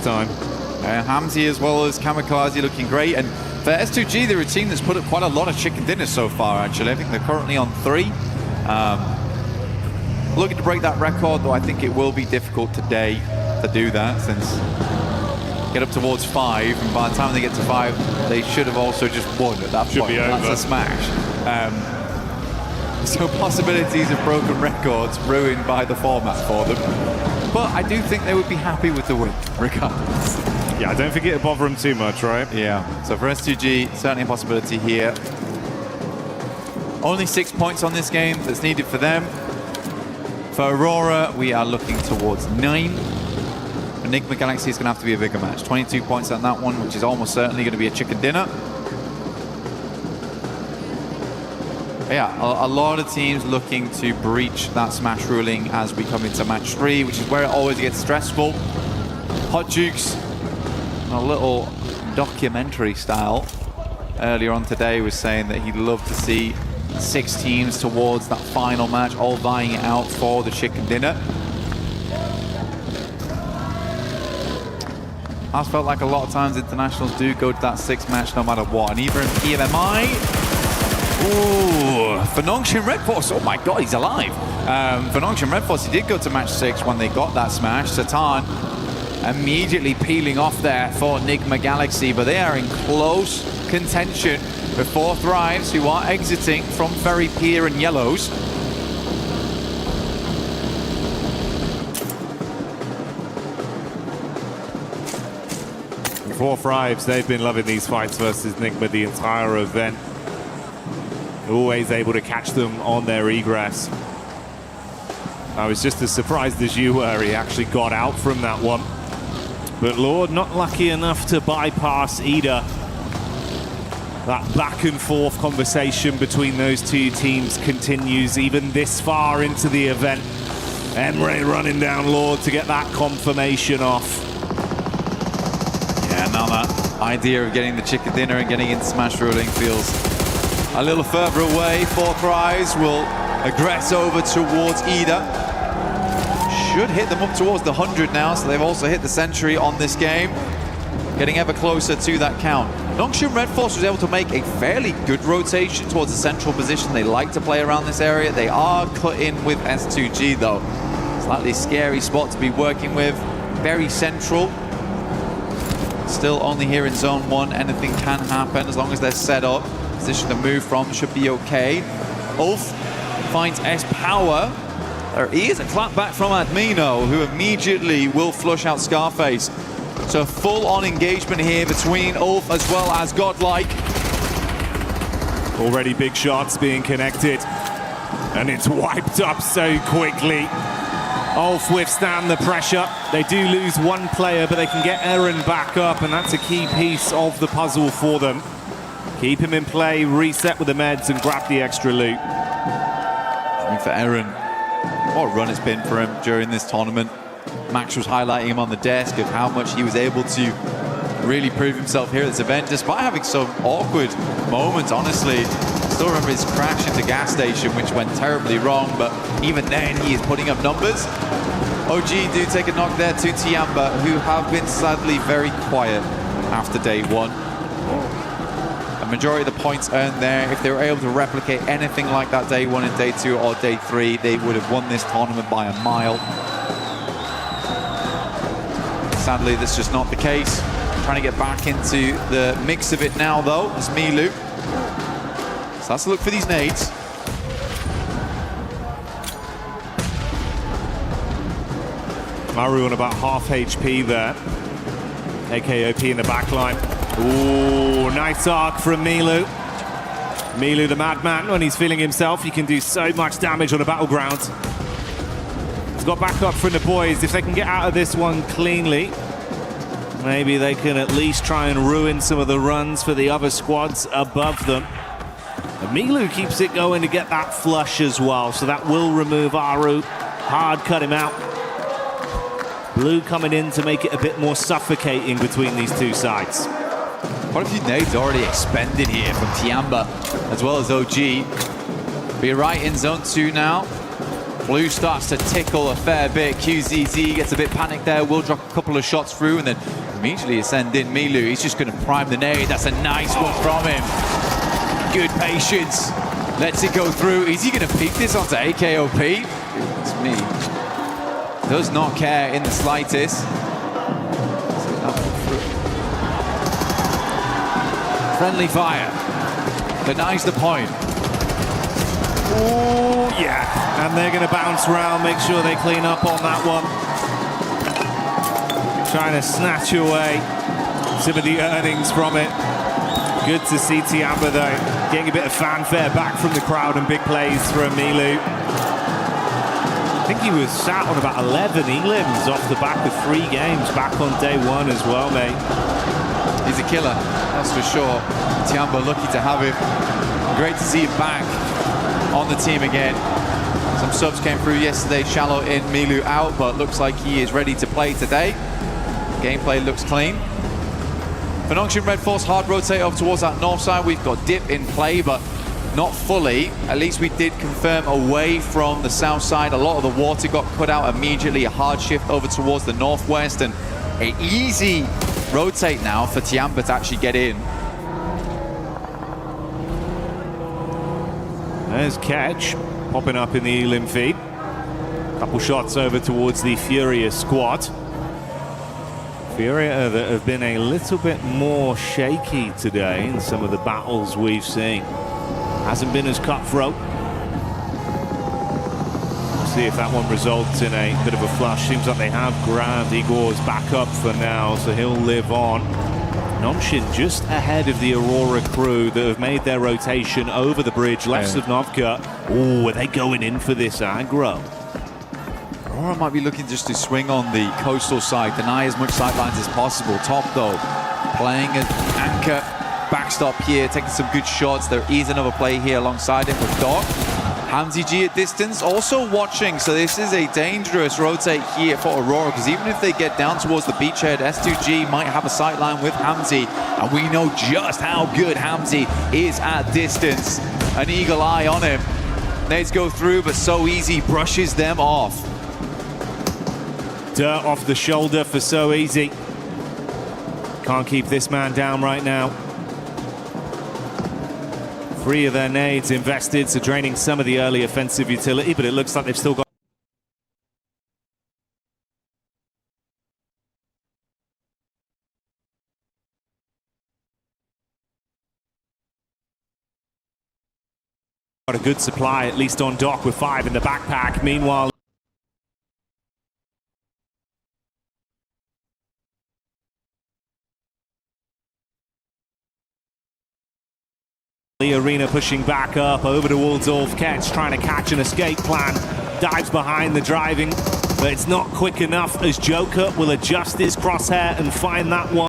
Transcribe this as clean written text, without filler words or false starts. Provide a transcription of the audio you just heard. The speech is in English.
time. Hamzi as well as Kamikaze looking great. And for S2G, they're a team that's put up quite a lot of chicken dinners so far, actually. I think they're currently on 3. Looking to break that record, though I think it will be difficult today to do that, since get up towards 5, and by the time they get to 5, they should have also just won at that point. That's a smash. So possibilities of broken records ruined by the format for them. But I do think they would be happy with the win, regardless. Yeah, I don't think it'll bother them too much, right? Yeah, so for S2G, certainly a possibility here. Only 6 points on this game that's needed for them. For Aurora, we are looking towards 9. Enigma Galaxy is going to have to be a bigger match. 22 points on that one, which is almost certainly going to be a chicken dinner. But yeah, a lot of teams looking to breach that smash ruling as we come into match 3, which is where it always gets stressful. Hot Jukes, a little documentary style earlier on today, was saying that he'd love to see 6 teams towards that final match, all vying it out for the chicken dinner. I felt like a lot of times internationals do go to that 6th match no matter what, and either in PMMI, ooh, for Nongshin Red Force, oh my god, he's alive. For Nongshin Red Force, he did go to match 6 when they got that smash. Satan immediately peeling off there for Enigma Galaxy, but they are in close contention with 4 Thrives, who are exiting from Ferry Pier and Yellows. Four Thrives, they've been loving these fights versus Enigma the entire event. Always able to catch them on their egress. I was just as surprised as you were. He actually got out from that one. But Lord, not lucky enough to bypass Ida. That back and forth conversation between those two teams continues even this far into the event. Emre running down Lord to get that confirmation off. Yeah, now that idea of getting the chicken dinner and getting into smash ruling feels a little further away. 4 Thrives will aggress over towards Ida. Should hit them up towards the 100 now, so they've also hit the century on this game. Getting ever closer to that count. Nongshin Red Force was able to make a fairly good rotation towards the central position. They like to play around this area. They are cut in with S2G though. Slightly scary spot to be working with. Very central. Still only here in zone 1. Anything can happen as long as they're set up. Position to move from should be okay. Ulf finds S-Power. There is a clap back from Admino, who immediately will flush out Scarface. So full-on engagement here between Ulf as well as Godlike. Already big shots being connected. And it's wiped up so quickly. Ulf withstand the pressure. They do lose 1 player, but they can get Eren back up, and that's a key piece of the puzzle for them. Keep him in play, reset with the meds, and grab the extra loot. I mean, for Eren, what a run it's been for him during this tournament. Max was highlighting him on the desk of how much he was able to really prove himself here at this event, despite having some awkward moments, honestly. Still remember his crash into gas station, which went terribly wrong, but even then he is putting up numbers. OG do take a knock there to Tiamba, who have been sadly very quiet after day 1. A majority of the points earned there, if they were able to replicate anything like that day 1 and day 2 or day 3, they would have won this tournament by a mile. Sadly, that's just not the case. Trying to get back into the mix of it now, though, as Milu. So let's look for these nades. Maru on about half HP there. AKOP in the back line. Ooh, nice arc from Milu. Milu, the madman, when he's feeling himself, he can do so much damage on a battleground. He's got back up from the boys. If they can get out of this one cleanly, maybe they can at least try and ruin some of the runs for the other squads above them. And Milu keeps it going to get that flush as well, so that will remove Aru. Hard cut him out. Blue coming in to make it a bit more suffocating between these two sides. Quite a few nades already expended here from Tiamba as well as OG. We're right in zone 2 now. Blue starts to tickle a fair bit. QZZ gets a bit panicked there, will drop a couple of shots through, and then immediately send in Milu. He's just going to prime the nade. That's a nice one from him. Good patience. Lets it go through. Is he going to peek this onto AKOP? It's me. Does not care in the slightest. Friendly fire. Denies the point. Oh, yeah. And they're going to bounce around, make sure they clean up on that one. Trying to snatch away some of the earnings from it. Good to see Tiamba, though, getting a bit of fanfare back from the crowd and big plays from Milu. I think he was sat on about 11 elims off the back of 3 games back on day 1 as well, mate. He's a killer, that's for sure. Tiamba lucky to have him. Great to see him back on the team again. Some subs came through yesterday, Shallow in, Milu out, but looks like he is ready to play today. Gameplay looks clean. Phenomcian Red Force hard rotate over towards that north side. We've got Dip in play, but not fully. At least we did confirm away from the south side. A lot of the water got cut out immediately. A hard shift over towards the northwest, and an easy rotate now for Tiamba to actually get in. There's Catch popping up in the elim feed. Couple shots over towards the Furia squad. Furia that have been a little bit more shaky today in some of the battles we've seen. Hasn't been as cutthroat. We'll see if that one results in a bit of a flush. Seems like they have grabbed Igor's back up for now, so he'll live on. Nomshin just ahead of the Aurora crew that have made their rotation over the bridge, left of Novka. Oh, are they going in for this aggro? Aurora might be looking just to swing on the coastal side, deny as much sidelines as possible. Top though, playing an anchor backstop here, taking some good shots. There is another play here alongside him with Doc. Hamzy G at distance, also watching, so this is a dangerous rotate here for Aurora, because even if they get down towards the beachhead, S2G might have a sightline with Hamzy, and we know just how good Hamzy is at distance. An eagle eye on him. Nades go through, but so easy, brushes them off. Dirt off the shoulder for so easy. Can't keep this man down right now. 3 of their nades invested, so draining some of the early offensive utility, but it looks like they've still got a good supply, at least on Doc, with 5 in the backpack. Meanwhile, the arena pushing back up over to Waldorf. Ketch trying to catch an escape plan. Dives behind the driving, but it's not quick enough as Joker will adjust his crosshair and find that one.